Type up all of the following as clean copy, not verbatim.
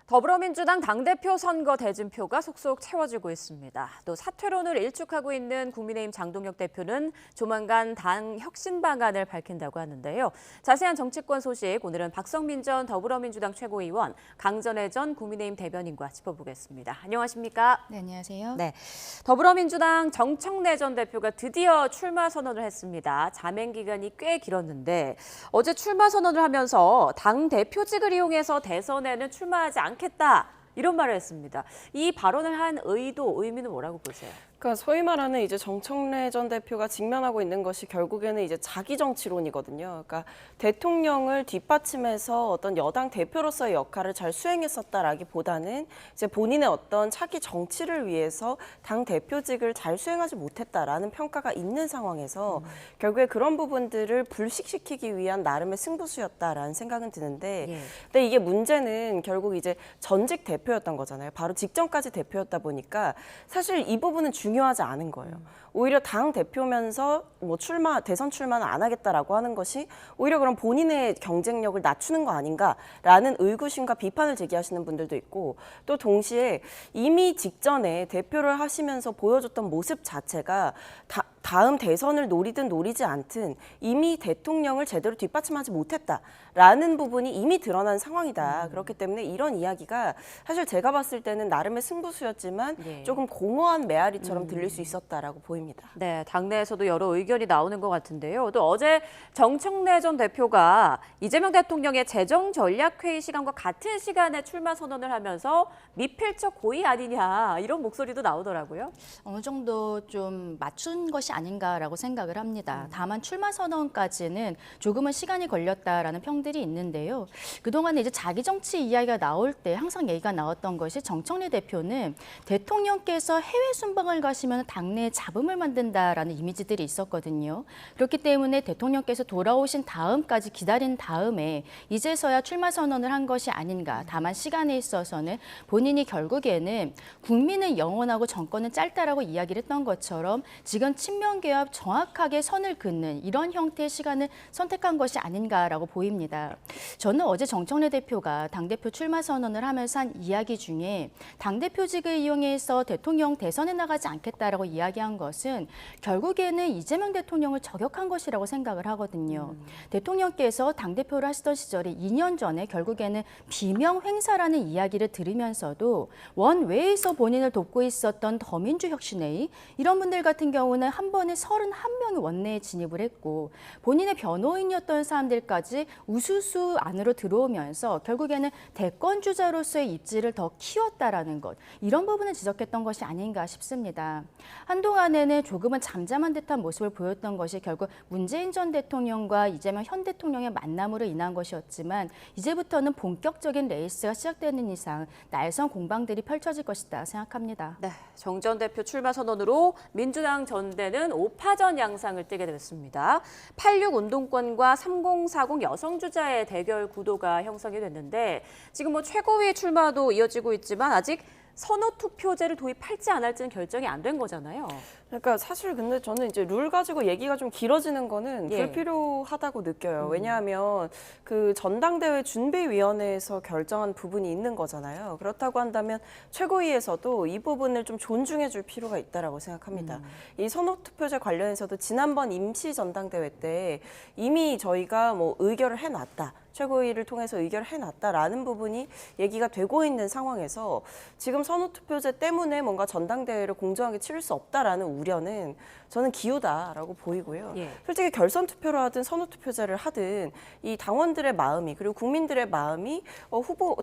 더불어민주당 당대표 선거 대진표가 속속 채워지고 있습니다. 또 사퇴론을 일축하고 있는 국민의힘 장동혁 대표는 조만간 당 혁신 방안을 밝힌다고 하는데요. 자세한 정치권 소식 오늘은 박성민 전 더불어민주당 최고위원, 강전애 전 국민의힘 대변인과 짚어보겠습니다. 안녕하십니까? 네, 안녕하세요. 네, 더불어민주당 정청래 전 대표가 드디어 출마 선언을 했습니다. 자맹 기간이 꽤 길었는데 어제 출마 선언을 하면서 당 대표직을 이용해서 대선에는 출마하지 않겠다 이런 말을 했습니다. 이 발언을 한 의도, 의미는 뭐라고 보세요? 그러니까 소위 말하는 이제 정청래 전 대표가 직면하고 있는 것이 결국에는 이제 자기 정치론이거든요. 그러니까 대통령을 뒷받침해서 어떤 여당 대표로서의 역할을 잘 수행했었다라기보다는 이제 본인의 어떤 차기 정치를 위해서 당 대표직을 잘 수행하지 못했다라는 평가가 있는 상황에서 결국에 그런 부분들을 불식시키기 위한 나름의 승부수였다라는 생각은 드는데, 근데 이게 문제는 결국 이제 전직 대표였던 거잖아요. 바로 직전까지 대표였다 보니까 사실 이 부분은 중요하지 않은 거예요. 오히려 당 대표면서 뭐 대선 출마는 안 하겠다라고 하는 것이 오히려 그럼 본인의 경쟁력을 낮추는 거 아닌가라는 의구심과 비판을 제기하시는 분들도 있고, 또 동시에 이미 직전에 대표를 하시면서 보여줬던 모습 자체가 다음 대선을 노리든 노리지 않든 이미 대통령을 제대로 뒷받침하지 못했다라는 부분이 이미 드러난 상황이다. 그렇기 때문에 이런 이야기가 사실 제가 봤을 때는 나름의 승부수였지만 조금 공허한 메아리처럼 들릴 수 있었다라고 보입니다. 네, 당내에서도 여러 의견이 나오는 것 같은데요. 또 어제 정청래 전 대표가 이재명 대통령의 재정전략회의 시간과 같은 시간에 출마 선언을 하면서 미필적 고의 아니냐 이런 목소리도 나오더라고요. 어느 정도 좀 맞춘 것이 아닌가라고 생각을 합니다. 다만 출마 선언까지는 조금은 시간이 걸렸다라는 평들이 있는데요. 그동안에 이제 자기 정치 이야기가 나올 때 항상 얘기가 나왔던 것이 정청래 대표는 대통령께서 해외 순방을 가시면 당내에 잡음을 만든다라는 이미지들이 있었거든요. 그렇기 때문에 대통령께서 돌아오신 다음까지 기다린 다음에 이제서야 출마 선언을 한 것이 아닌가. 다만 시간에 있어서는 본인이 결국에는 국민은 영원하고 정권은 짧다라고 이야기를 했던 것처럼 지금 친명계와 정확하게 선을 긋는 이런 형태의 시간을 선택한 것이 아닌가라고 보입니다. 저는 어제 정청래 대표가 당대표 출마 선언을 하면서 한 이야기 중에 당대표직을 이용해서 대통령 대선에 나가지 않겠다라고 이야기한 것은 결국에는 이재명 대통령을 저격한 것이라고 생각을 하거든요. 대통령께서 당대표를 하시던 시절에 2년 전에 결국에는 비명 행사라는 이야기를 들으면서도 원외에서 본인을 돕고 있었던 더민주혁신회의 이런 분들 같은 경우는 한 번에 31명이 원내에 진입을 했고 본인의 변호인이었던 사람들까지 우수수 안으로 들어오면서 결국에는 대권주자로서의 입지를 더 키웠다라는 것, 이런 부분을 지적했던 것이 아닌가 싶습니다. 한동안에는 조금은 잠잠한 듯한 모습을 보였던 것이 결국 문재인 전 대통령과 이재명 현 대통령의 만남으로 인한 것이었지만 이제부터는 본격적인 레이스가 시작되는 이상 날선 공방들이 펼쳐질 것이다 생각합니다. 네, 정 전 대표 출마 선언으로 민주당 전대는 5파전 양상을 띠게 됐습니다. 86 운동권과 3040 여성 주자의 대결 구도가 형성이 됐는데 지금 뭐 최고위 출마도 이어지고 있지만 아직 선호 투표제를 도입할지 안 할지는 결정이 안 된 거잖아요. 그러니까 사실 근데 저는 이제 룰 가지고 얘기가 좀 길어지는 거는 불필요하다고 느껴요. 왜냐하면 그 전당대회 준비위원회에서 결정한 부분이 있는 거잖아요. 그렇다고 한다면 최고위에서도 이 부분을 좀 존중해 줄 필요가 있다라고 생각합니다. 이 선호투표제 관련해서도 지난번 임시 전당대회 때 이미 저희가 뭐 의결을 해놨다. 최고위를 통해서 의결을 해놨다라는 부분이 얘기가 되고 있는 상황에서 지금 선호투표제 때문에 뭔가 전당대회를 공정하게 치를 수 없다라는 우려는 저는 기우다라고 보이고요. 솔직히 결선투표를 하든 선호투표제를 하든 이 당원들의 마음이 그리고 국민들의 마음이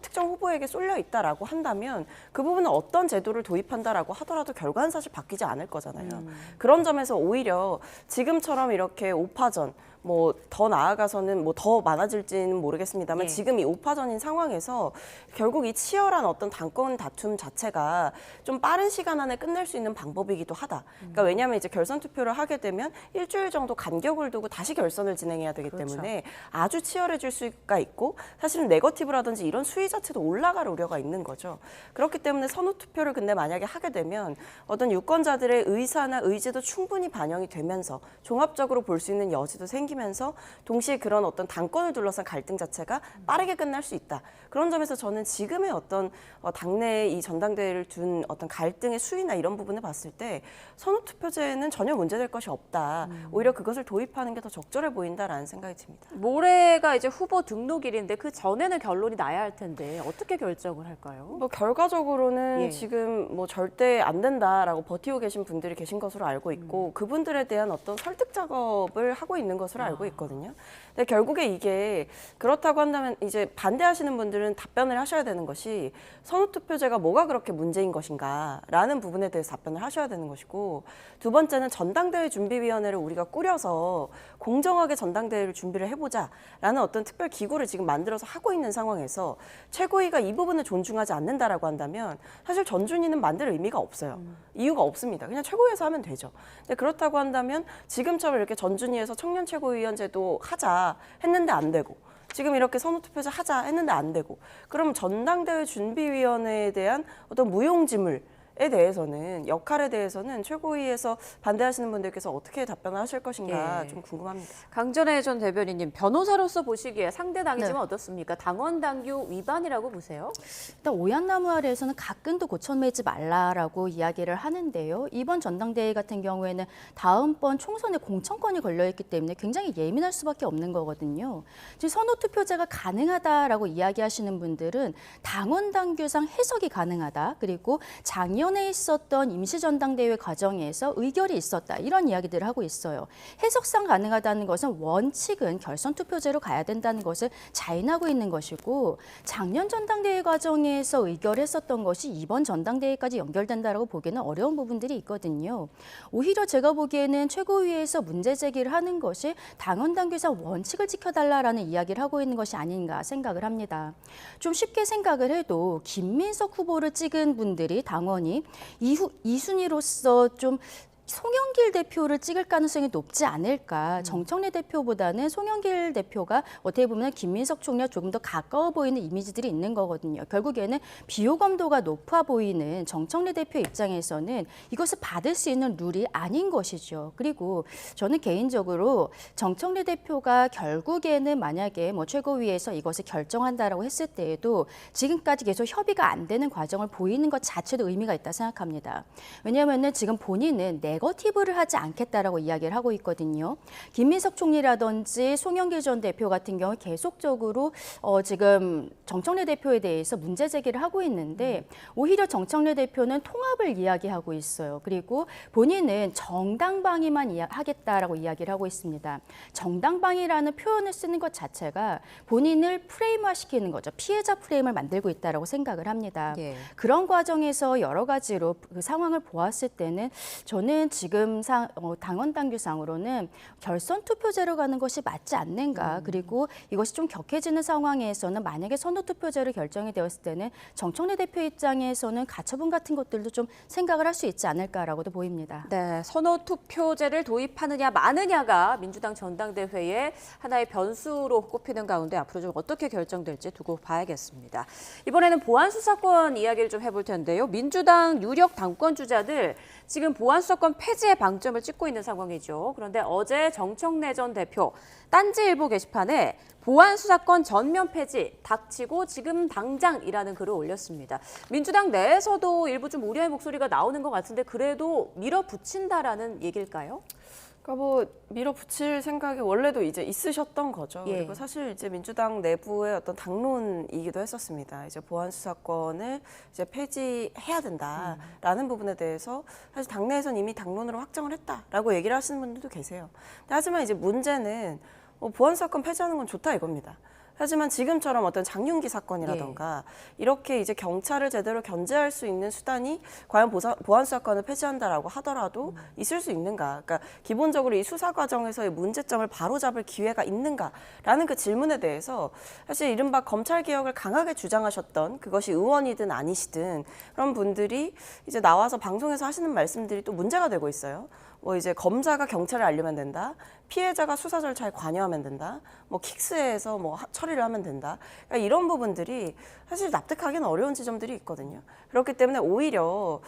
특정 후보에게 쏠려 있다라고 한다면 그 부분은 어떤 제도를 도입한다라고 하더라도 결과는 사실 바뀌지 않을 거잖아요. 그런 점에서 오히려 지금처럼 이렇게 5파전 뭐 더 나아가서는 뭐 더 많아질지는 모르겠습니다만 지금 이 5파전인 상황에서 결국 이 치열한 어떤 당권 다툼 자체가 좀 빠른 시간 안에 끝낼 수 있는 방법이기도 하다. 그러니까 왜냐하면 이제 결선 투표를 하게 되면 일주일 정도 간격을 두고 다시 결선을 진행해야 되기 때문에 아주 치열해질 수가 있고 사실은 네거티브라든지 이런 수위 자체도 올라갈 우려가 있는 거죠. 그렇기 때문에 선호 투표를 근데 만약에 하게 되면 어떤 유권자들의 의사나 의지도 충분히 반영이 되면서 종합적으로 볼 수 있는 여지도 생기면서 생기면서 동시에 그런 어떤 당권을 둘러싼 갈등 자체가 빠르게 끝날 수 있다. 그런 점에서 저는 지금의 어떤 당내 이 전당대회를 둔 어떤 갈등의 수위나 이런 부분을 봤을 때 선호투표제는 전혀 문제될 것이 없다. 오히려 그것을 도입하는 게 더 적절해 보인다라는 생각이 듭니다. 모레가 이제 후보 등록일인데 그 전에는 결론이 나야 할 텐데 어떻게 결정을 할까요? 뭐 결과적으로는 예. 지금 뭐 절대 안 된다라고 버티고 계신 분들이 계신 것으로 알고 있고 그분들에 대한 어떤 설득 작업을 하고 있는 것으로 알고 있거든요. 근데 결국에 이게 그렇다고 한다면 이제 반대하시는 분들은 답변을 하셔야 되는 것이 선호투표제가 뭐가 그렇게 문제인 것인가라는 부분에 대해서 답변을 하셔야 되는 것이고, 두 번째는 전당대회 준비위원회를 우리가 꾸려서 공정하게 전당대회를 준비를 해보자라는 어떤 특별 기구를 지금 만들어서 하고 있는 상황에서 최고위가 이 부분을 존중하지 않는다라고 한다면 사실 전준위는 만들 의미가 없어요. 이유가 없습니다. 그냥 최고위에서 하면 되죠. 근데 그렇다고 한다면 지금처럼 이렇게 전준위에서 청년 최고위원제도 하자 했는데 안 되고, 지금 이렇게 선호투표제 하자 했는데 안 되고, 그럼 전당대회 준비위원회에 대한 어떤 무용지물 에 대해서는, 역할에 대해서는 최고위에서 반대하시는 분들께서 어떻게 답변을 하실 것인가 예. 좀 궁금합니다. 강전혜 전 대변인님, 변호사로서 보시기에 상대 당이지만 네. 어떻습니까? 당원 당규 위반이라고 보세요? 일단 오얏나무 아래에서는 가끈도 고쳐매지 말라라고 이야기를 하는데요. 이번 전당대회 같은 경우에는 다음번 총선에 공천권이 걸려있기 때문에 굉장히 예민할 수밖에 없는 거거든요. 지금 선호투표제가 가능하다라고 이야기하시는 분들은 당원 당규상 해석이 가능하다. 그리고 작년에 있었던 임시전당대회 과정에서 의결이 있었다. 이런 이야기들을 하고 있어요. 해석상 가능하다는 것은 원칙은 결선투표제로 가야 된다는 것을 자인하고 있는 것이고, 작년 전당대회 과정에서 의결했었던 것이 이번 전당대회까지 연결된다라고 보기에는 어려운 부분들이 있거든요. 오히려 제가 보기에는 최고위에서 문제 제기를 하는 것이 당원 당규상 원칙을 지켜달라라는 이야기를 하고 있는 것이 아닌가 생각을 합니다. 좀 쉽게 생각을 해도 김민석 후보를 찍은 분들이 당원이 이후 2순위로서 좀 송영길 대표를 찍을 가능성이 높지 않을까. 정청래 대표보다는 송영길 대표가 어떻게 보면 김민석 총리와 조금 더 가까워 보이는 이미지들이 있는 거거든요. 결국에는 비호감도가 높아 보이는 정청래 대표 입장에서는 이것을 받을 수 있는 룰이 아닌 것이죠. 그리고 저는 개인적으로 정청래 대표가 결국에는 만약에 뭐 최고위에서 이것을 결정한다라고 했을 때에도 지금까지 계속 협의가 안 되는 과정을 보이는 것 자체도 의미가 있다 생각합니다. 왜냐하면 지금 본인은 네거티브를 하지 않겠다라고 이야기를 하고 있거든요. 김민석 총리라든지 송영길 전 대표 같은 경우 계속적으로 지금 정청래 대표에 대해서 문제 제기를 하고 있는데, 오히려 정청래 대표는 통합을 이야기하고 있어요. 그리고 본인은 정당방위만 하겠다라고 이야기를 하고 있습니다. 정당방위라는 표현을 쓰는 것 자체가 본인을 프레임화시키는 거죠. 피해자 프레임을 만들고 있다라고 생각을 합니다. 예. 그런 과정에서 여러 가지로 그 상황을 보았을 때는 저는 지금 당원 당규상으로는 결선 투표제로 가는 것이 맞지 않는가. 그리고 이것이 좀 격해지는 상황에서는 만약에 선호 투표제로 결정이 되었을 때는 정청래 대표 입장에서는 가처분 같은 것들도 좀 생각을 할 수 있지 않을까라고도 보입니다. 네, 선호 투표제를 도입하느냐 마느냐가 민주당 전당대회의 하나의 변수로 꼽히는 가운데 앞으로 좀 어떻게 결정될지 두고 봐야겠습니다. 이번에는 보안 수사권 이야기를 좀 해볼 텐데요. 민주당 유력 당권 주자들 지금 보안 수사권 폐지에 방점을 찍고 있는 상황이죠. 그런데 어제 정청래 전 대표 딴지일보 게시판에 보안 수사권 전면 폐지 닥치고 지금 당장이라는 글을 올렸습니다. 민주당 내에서도 일부 좀 우려의 목소리가 나오는 것 같은데 그래도 밀어붙인다라는 얘기일까요? 그러니까 뭐 밀어붙일 생각이 원래도 이제 있으셨던 거죠. 예. 그리고 사실 이제 민주당 내부의 어떤 당론이기도 했었습니다. 이제 보안 수사권을 이제 폐지해야 된다라는 부분에 대해서 사실 당내에서는 이미 당론으로 확정을 했다라고 얘기를 하시는 분들도 계세요. 하지만 이제 문제는 보안 수사권 폐지하는 건 좋다 이겁니다. 하지만 지금처럼 어떤 장윤기 사건이라던가 이렇게 이제 경찰을 제대로 견제할 수 있는 수단이 과연 보안 수사권을 폐지한다라고 하더라도 있을 수 있는가? 그러니까 기본적으로 이 수사 과정에서의 문제점을 바로잡을 기회가 있는가라는 그 질문에 대해서 사실 이른바 검찰 개혁을 강하게 주장하셨던, 그것이 의원이든 아니시든 그런 분들이 이제 나와서 방송에서 하시는 말씀들이 또 문제가 되고 있어요. 뭐 이제 검사가 경찰에 알리면 된다. 피해자가 수사 절차에 관여하면 된다. 뭐 킥스에서 뭐 처리를 하면 된다. 그러니까 이런 부분들이 사실 납득하기는 어려운 지점들이 있거든요. 그렇기 때문에 오히려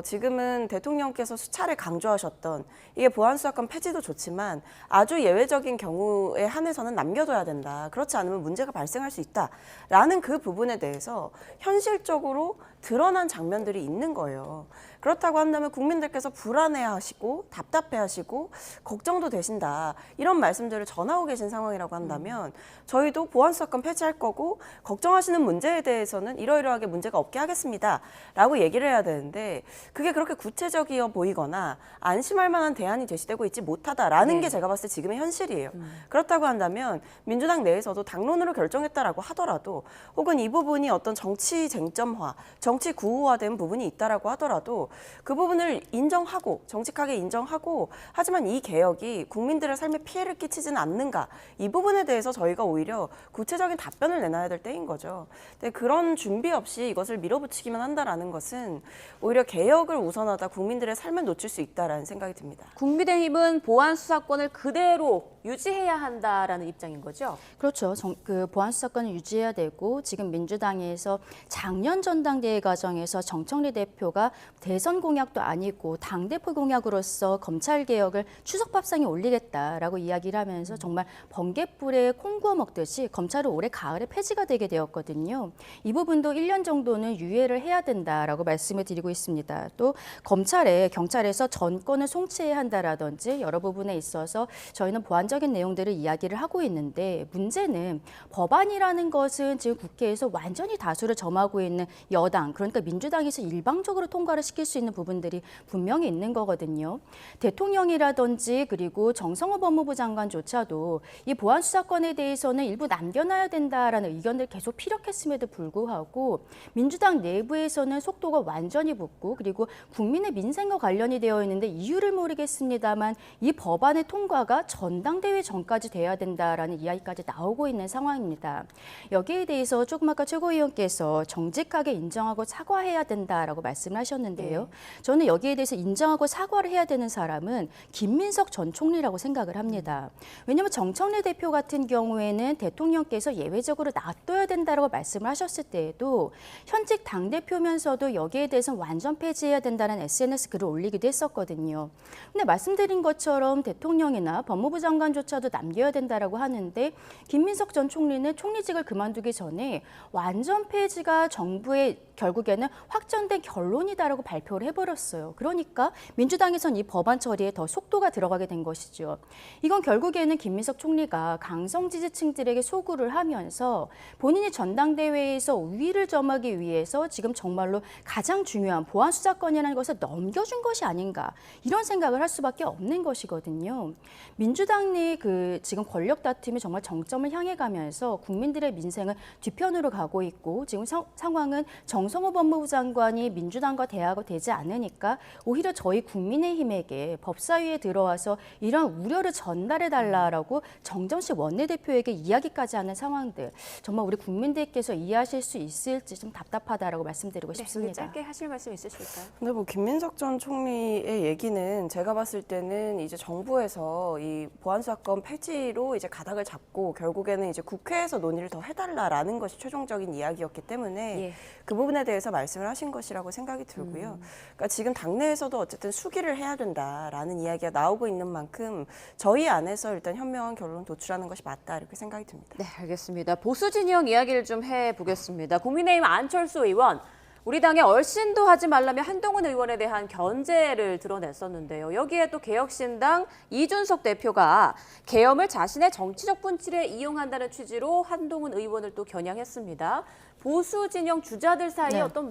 지금은 대통령께서 수차례 강조하셨던 이게 보안수사권 폐지도 좋지만 아주 예외적인 경우에 한해서는 남겨둬야 된다. 그렇지 않으면 문제가 발생할 수 있다라는 그 부분에 대해서 현실적으로 드러난 장면들이 있는 거예요. 그렇다고 한다면 국민들께서 불안해하시고 답답해하시고 걱정도 되신다. 이런 말씀들을 전하고 계신 상황이라고 한다면 저희도 보안수사권 폐지할 거고 걱정하시는 문제에 대해서는 이러이러하게 문제가 없게 하겠습니다. 라고 얘기를 해야 되는데 그게 그렇게 구체적이어 보이거나 안심할 만한 대안이 제시되고 있지 못하다라는 게 제가 봤을 때 지금의 현실이에요. 그렇다고 한다면 민주당 내에서도 당론으로 결정했다라고 하더라도 혹은 이 부분이 어떤 정치 쟁점화, 정치 구호화된 부분이 있다라고 하더라도 그 부분을 인정하고 정직하게 인정하고 하지만 이 개혁이 국민들의 삶에 피해를 끼치지는 않는가 이 부분에 대해서 저희가 오히려 구체적인 답변을 내놔야 될 때인 거죠. 근데 그런 준비 없이 이것을 밀어붙이기만 한다라는 것은 오히려 개혁을 우선하다 국민들의 삶을 놓칠 수 있다라는 생각이 듭니다. 국민의힘은 보안 수사권을 그대로 유지해야 한다라는 입장인 거죠? 그렇죠. 그 보안 수사권을 유지해야 되고 지금 민주당에서 작년 전당대회 과정에서 정청래 대표가 대선 공약도 아니고 당대표 공약으로서 검찰 개혁을 추석밥상에 올리겠다라고 이야기를 하면서 정말 번갯불에 콩 구워 먹듯이 검찰은 올해 가을에 폐지가 되게 되었거든요. 이 부분도 1년 정도는 유예를 해야 된다라고 말씀을 드리고 있습니다. 또 경찰에서 전권을 송치해야 한다라든지 여러 부분에 있어서 저희는 보완적인 내용들을 이야기를 하고 있는데 문제는 법안이라는 것은 지금 국회에서 완전히 다수를 점하고 있는 여당, 그러니까 민주당에서 일방적으로 통과를 시킬 수 있는 부분들이 분명히 있는 거거든요. 대통령이라든지 그리고 정성호 법무부 장관조차도 이 보안 수사권에 대해서는 일부 남겨놔야 된다라는 의견들 계속 피력했음에도 불구하고 민주당 내부에서는 속도가 완전히 붙고 그리고 국민의 민생과 관련이 되어 있는데 이유를 모르겠습니다만 이 법안의 통과가 전당대회 전까지 돼야 된다라는 이야기까지 나오고 있는 상황입니다. 여기에 대해서 조금 아까 최고위원께서 정직하게 인정하고 사과해야 된다라고 말씀을 하셨는데요. 저는 여기에 대해서 인정하고 사과를 해야 되는 사람은 김민석 전 총리라고 생각을 합니다. 왜냐하면 정청래 대표 같은 경우에는 대통령께서 예외적으로 놔둬야 된다라고 말씀을 하셨을 때에도 현직 당대표면서도 여기에 대해서는 완전 폐지해야 된다는 SNS 글을 올리기도 했었거든요. 근데 말씀드린 것처럼 대통령이나 법무부 장관조차도 남겨야 된다라고 하는데 김민석 전 총리는 총리직을 그만두기 전에 완전 폐지가 정부의 결국에는 확정된 결론이다라고 발표를 해버렸어요. 그러니까 민주당에선 이 법안 처리에 더 속도가 들어가게 된 것이죠. 이건 결국에는 김민석 총리가 강성 지지층들에게 소구를 하면서 본인이 전당대회에서 우위를 점하기 위해서 지금 정말로 가장 중요한 보안 수사권이라는 것을 넘겨준 것이 아닌가 이런 생각을 할 수밖에 없는 것이거든요. 민주당 내 그 지금 권력 다툼이 정말 정점을 향해 가면서 국민들의 민생은 뒤편으로 가고 있고 지금 상황은 정성호 법무부 장관이 민주당과 대화가 되지 않으니까 오히려 저희 국민의힘에게 법사위에 들어와서 이런 우려를 전달해달라고 정정식 원내대표에게 이야기까지 하는 상황들 정말 우리 국민들께서 이해하실 수 있을지 좀 답답하다라고 말씀드리고 싶습니다. 짧게 하실 말씀 있으실까요? 근데 뭐 김민석 전 총리의 얘기는 제가 봤을 때는 이제 정부에서 이 보안수사권 폐지로 이제 가닥을 잡고 결국에는 이제 국회에서 논의를 더 해달라라는 것이 최종적인 이야기였기 때문에 그 부분에 대해서 말씀을 하신 것이라고 생각이 들고요. 그러니까 지금 당내에서도 어쨌든 수기를 해야 된다라는 이야기가 나오고 있는 만큼 저희 안에서 일단 현명한 결론 도출하는 것이 맞다 이렇게 생각이 듭니다. 네, 알겠습니다. 보수 진영 이야기를 좀 해보겠습니다. 국민의힘 안철수 의원, 우리 당에 얼씬도 하지 말라며 한동훈 의원에 대한 견제를 드러냈었는데요. 여기에 또 개혁신당 이준석 대표가 계엄을 자신의 정치적 분칠에 이용한다는 취지로 한동훈 의원을 또 겨냥했습니다. 보수 진영 주자들 사이에 어떤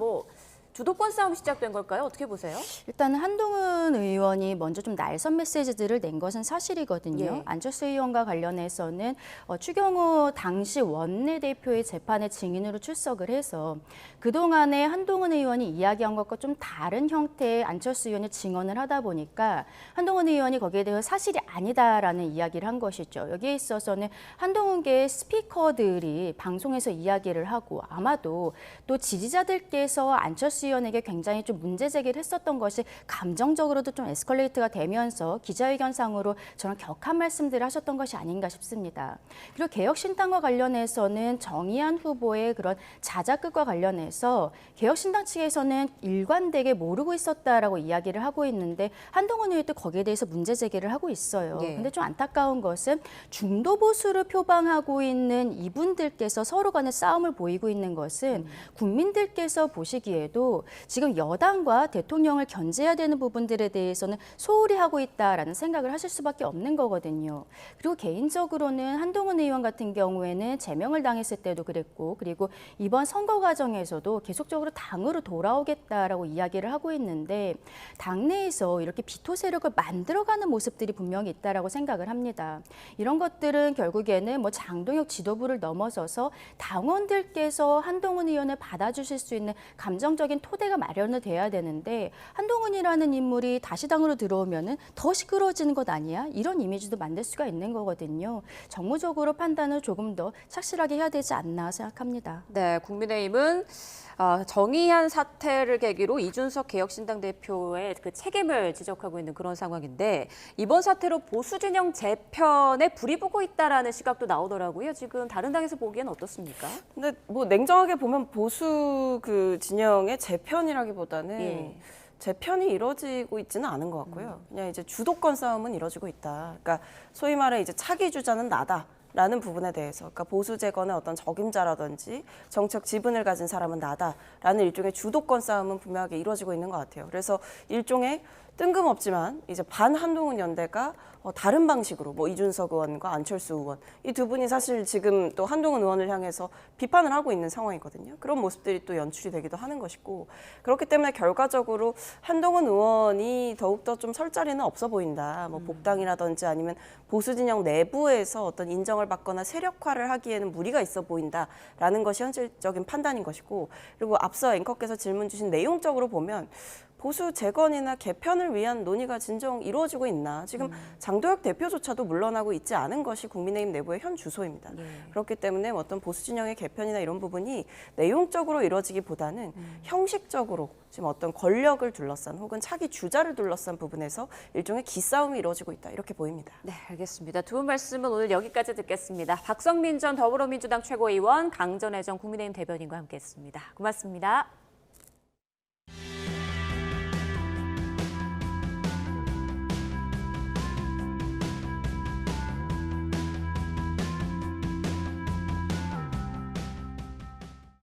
주도권 싸움이 시작된 걸까요? 어떻게 보세요? 일단 한동훈 의원이 먼저 좀 날선 메시지들을 낸 것은 사실이거든요. 안철수 의원과 관련해서는 추경호 당시 원내대표의 재판에 증인으로 출석을 해서 그동안에 한동훈 의원이 이야기한 것과 좀 다른 형태의 안철수 의원이 증언을 하다 보니까 한동훈 의원이 거기에 대해서 사실이 아니다라는 이야기를 한 것이죠. 여기에 있어서는 한동훈계의 스피커들이 방송에서 이야기를 하고 아마도 또 지지자들께서 안철수 시의원에게 굉장히 좀 문제 제기를 했었던 것이 감정적으로도 좀 에스컬레이트가 되면서 기자회견상으로 저런 격한 말씀들을 하셨던 것이 아닌가 싶습니다. 그리고 개혁신당과 관련해서는 정의안 후보의 그런 자작극과 관련해서 개혁신당 측에서는 일관되게 모르고 있었다라고 이야기를 하고 있는데 한동훈 의원도 거기에 대해서 문제 제기를 하고 있어요. 근데 좀 안타까운 것은 중도 보수를 표방하고 있는 이분들께서 서로 간에 싸움을 보이고 있는 것은 국민들께서 보시기에도 지금 여당과 대통령을 견제해야 되는 부분들에 대해서는 소홀히 하고 있다라는 생각을 하실 수밖에 없는 거거든요. 그리고 개인적으로는 한동훈 의원 같은 경우에는 제명을 당했을 때도 그랬고 그리고 이번 선거 과정에서도 계속적으로 당으로 돌아오겠다라고 이야기를 하고 있는데 당내에서 이렇게 비토 세력을 만들어가는 모습들이 분명히 있다라고 생각을 합니다. 이런 것들은 결국에는 뭐 장동혁 지도부를 넘어서서 당원들께서 한동훈 의원을 받아주실 수 있는 감정적인 토대가 마련이 돼야 되는데 한동훈이라는 인물이 다시 당으로 들어오면은 더 시끄러워지는 것 아니야? 이런 이미지도 만들 수가 있는 거거든요. 정무적으로 판단을 조금 더 착실하게 해야 되지 않나 생각합니다. 네, 국민의힘은 정의한 사태를 계기로 이준석 개혁신당 대표의 그 책임을 지적하고 있는 그런 상황인데 이번 사태로 보수 진영 재편에 불이 붙고 있다라는 시각도 나오더라고요. 지금 다른 당에서 보기엔 어떻습니까? 근데 뭐 냉정하게 보면 보수 그 진영의 재편이라기보다는 재편이 이루어지고 있지는 않은 것 같고요. 그냥 이제 주도권 싸움은 이루어지고 있다. 그러니까 소위 말해 이제 차기 주자는 나다. 라는 부분에 대해서, 그러니까 보수 재건의 어떤 적임자라든지 정책 지분을 가진 사람은 나다라는 일종의 주도권 싸움은 분명하게 이루어지고 있는 것 같아요. 그래서 일종의 뜬금없지만 이제 반 한동훈 연대가 다른 방식으로 뭐 이준석 의원과 안철수 의원 이 두 분이 사실 지금 또 한동훈 의원을 향해서 비판을 하고 있는 상황이거든요. 그런 모습들이 또 연출이 되기도 하는 것이고 그렇기 때문에 결과적으로 한동훈 의원이 더욱더 좀 설 자리는 없어 보인다. 뭐 복당이라든지 아니면 보수 진영 내부에서 어떤 인정을 받거나 세력화를 하기에는 무리가 있어 보인다라는 것이 현실적인 판단인 것이고 그리고 앞서 앵커께서 질문 주신 내용적으로 보면 보수 재건이나 개편을 위한 논의가 진정 이루어지고 있나. 지금 장도혁 대표조차도 물러나고 있지 않은 것이 국민의힘 내부의 현 주소입니다. 그렇기 때문에 어떤 보수 진영의 개편이나 이런 부분이 내용적으로 이루어지기보다는 형식적으로 지금 어떤 권력을 둘러싼 혹은 차기 주자를 둘러싼 부분에서 일종의 기싸움이 이루어지고 있다. 이렇게 보입니다. 네, 알겠습니다. 두 분 말씀은 오늘 여기까지 듣겠습니다. 박성민 전 더불어민주당 최고위원, 강전혜정 국민의힘 대변인과 함께했습니다. 고맙습니다.